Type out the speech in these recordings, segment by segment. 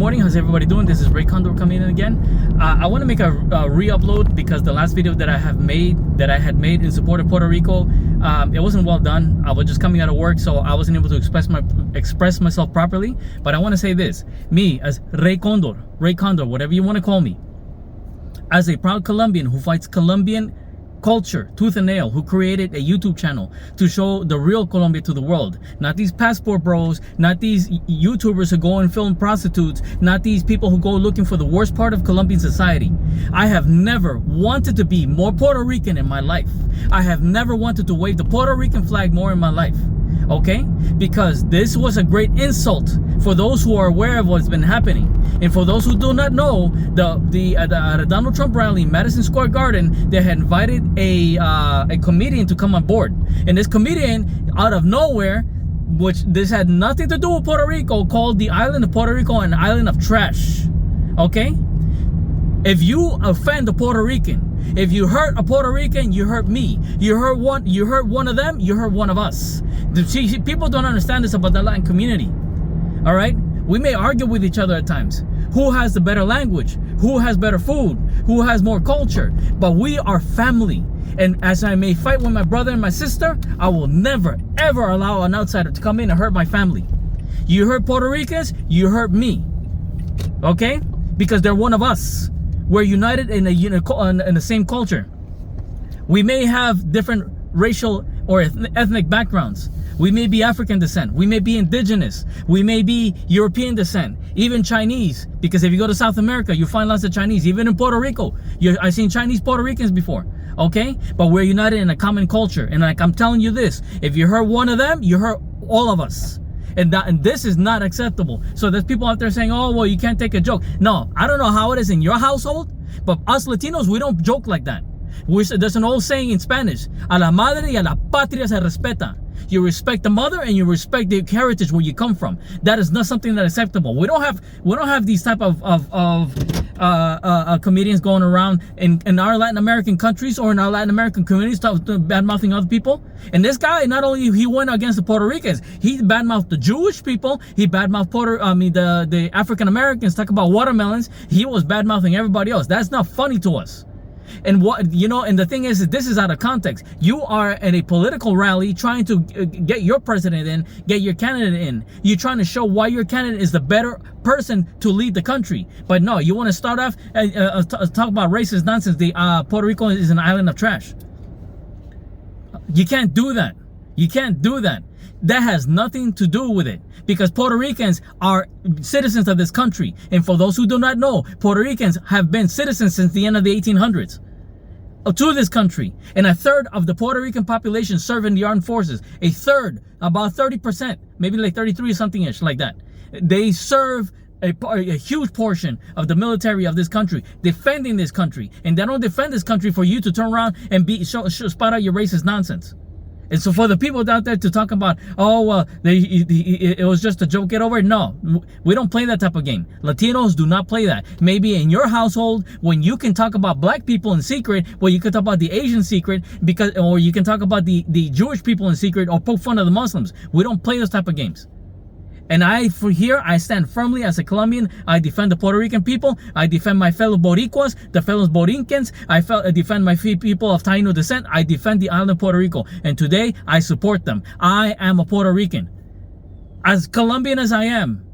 morning. How's everybody doing? This is Ray Condor coming in again. I want to make a re-upload because the last video that I had made in support of Puerto Rico, it wasn't well done. I was just coming out of work, so I wasn't able to express myself properly. But I want to say this: me, as Ray Condor, whatever you want to call me, as a proud Colombian who fights Colombian culture tooth and nail, who created a YouTube channel to show the real Colombia to the world, not these passport bros, not these YouTubers who go and film prostitutes, not these people who go looking for the worst part of Colombian society. I have never wanted to be more Puerto Rican in my life. I have never wanted to wave the Puerto Rican flag more in my life. Okay? Because this was a great insult for those who are aware of what's been happening. And for those who do not know, the Donald Trump rally in Madison Square Garden, they had invited a comedian to come on board. And this comedian, out of nowhere, which this had nothing to do with Puerto Rico, called the island of Puerto Rico an island of trash. Okay? If you offend a Puerto Rican, if you hurt a Puerto Rican, you hurt me. You hurt one of them, you hurt one of us. See, people don't understand this about the Latin community. All right? We may argue with each other at times. Who has the better language? Who has better food? Who has more culture? But we are family. And as I may fight with my brother and my sister, I will never, ever allow an outsider to come in and hurt my family. You hurt Puerto Ricans, you hurt me. Okay? Because they're one of us. We're united in the same culture. We may have different racial or ethnic backgrounds. We may be African descent. We may be indigenous. We may be European descent. Even Chinese. Because if you go to South America, you find lots of Chinese. Even in Puerto Rico, I've seen Chinese Puerto Ricans before. Okay? But we're united in a common culture. And like I'm telling you this, if you hurt one of them, you hurt all of us. And this is not acceptable. So there's people out there saying, oh, well, you can't take a joke. No, I don't know how it is in your household, but us Latinos, we don't joke like that. There's an old saying in Spanish, a la madre y a la patria se respeta. You respect the mother and you respect the heritage where you come from. That is not something that is acceptable. We don't have these type of comedians going around in our Latin American countries or in our Latin American communities bad mouthing other people. And this guy, not only he went against the Puerto Ricans, he bad mouthed the Jewish people. He bad mouthed the African Americans. Talk about watermelons. He was bad mouthing everybody else. That's not funny to us. And and the thing is, this is out of context. You are at a political rally trying to get your president in, get your candidate in. You're trying to show why your candidate is the better person to lead the country. But no, you want to start off talk about racist nonsense. Puerto Rico is an island of trash. You can't do that. You can't do that. That has nothing to do with it, because Puerto Ricans are citizens of this country. And for those who do not know, Puerto Ricans have been citizens since the end of the 1800s to this country. And a third of the Puerto Rican population serve in the armed forces. A third, about 30%, maybe like 33 something-ish, like that. They serve a huge portion of the military of this country, defending this country. And they don't defend this country for you to turn around and spout out your racist nonsense. And so for the people out there to talk about, oh, well, it was just a joke, get over it. No, we don't play that type of game. Latinos do not play that. Maybe in your household, when you can talk about black people in secret, well, you can talk about the Asian secret, or you can talk about the Jewish people in secret, or poke fun of the Muslims. We don't play those type of games. And I stand firmly as a Colombian. I defend the Puerto Rican people. I defend my fellow Boricuas, the fellow Borincans. I defend my people of Taino descent. I defend the island of Puerto Rico. And today, I support them. I am a Puerto Rican. As Colombian as I am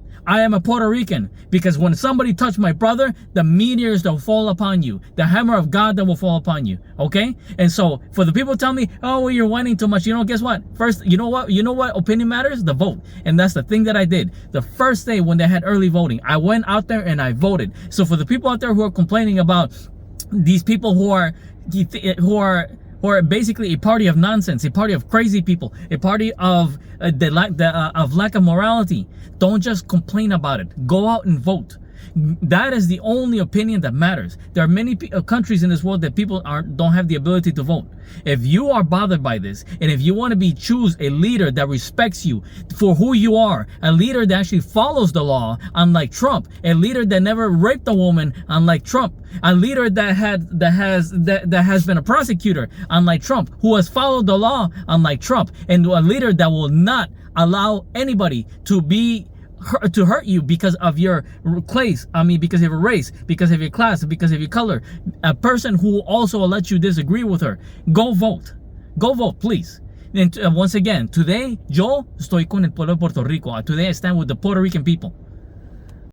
a Puerto Rican, because when somebody touched my brother, the meteors that will fall upon you, the hammer of God that will fall upon you. Okay? And so for the people tell me, oh, well, you're whining too much, guess what? First, you know what opinion matters? The vote. And that's the thing that I did. The first day when they had early voting, I went out there and I voted. So for the people out there who are complaining about these people who are basically a party of nonsense, a party of crazy people, a party of lack of morality, don't just complain about it. Go out and vote. That is the only opinion that matters. There are many countries in this world that people don't have the ability to vote. If you are bothered by this, and if you want to choose a leader that respects you for who you are, a leader that actually follows the law, unlike Trump, a leader that never raped a woman, unlike Trump, a leader that has been a prosecutor, unlike Trump, who has followed the law, unlike Trump, and a leader that will not allow anybody to be to hurt you because of your place. I mean, because of your race, because of your class, because of your color. A person who also let you disagree with her. Go vote. Go vote, please. And once again, today, yo estoy con el pueblo de Puerto Rico. Today I stand with the Puerto Rican people.